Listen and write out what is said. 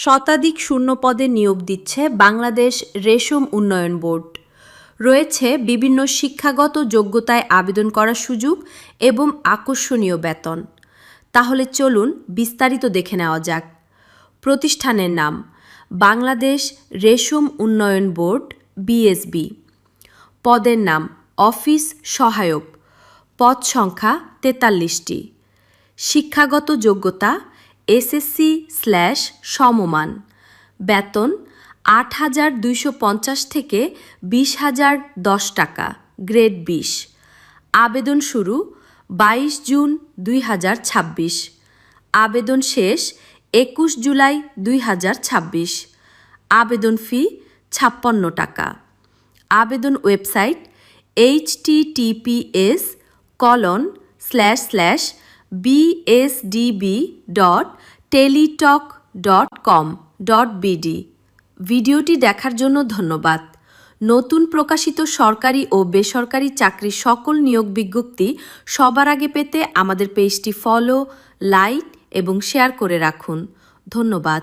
শতাধিক শূন্যপদে নিয়োগ দিচ্ছে বাংলাদেশ রেশম উন্নয়ন বোর্ড। রয়েছে বিভিন্ন শিক্ষাগত যোগ্যতায় আবেদন করার সুযোগ এবং আকর্ষণীয় বেতন। তাহলে চলুন বিস্তারিত দেখে নেওয়া যাক। প্রতিষ্ঠানের নাম বাংলাদেশ রেশম উন্নয়ন বোর্ড বিএসবি। পদের নাম অফিস সহায়ক। পদ সংখ্যা ৪৩টি। শিক্ষাগত যোগ্যতা এসএসসি/সমমান। বেতন ৮,২৫০ থেকে ২০,০১০ টাকা, গ্রেড ২০। আবেদন শুরু ২২ জুন ২০২৬। আবেদন শেষ ২১ জুলাই ২০২৬। আবেদন ফি ৫৬ টাকা। আবেদন ওয়েবসাইট https://bsdb.teletalk.com.bd। ভিডিওটি দেখার জন্য ধন্যবাদ। নতুন প্রকাশিত সরকারি ও বেসরকারি চাকরির সকল নিয়োগ বিজ্ঞপ্তি সবার আগে পেতে আমাদের পেজটি ফলো, লাইক এবং শেয়ার করে রাখুন। ধন্যবাদ।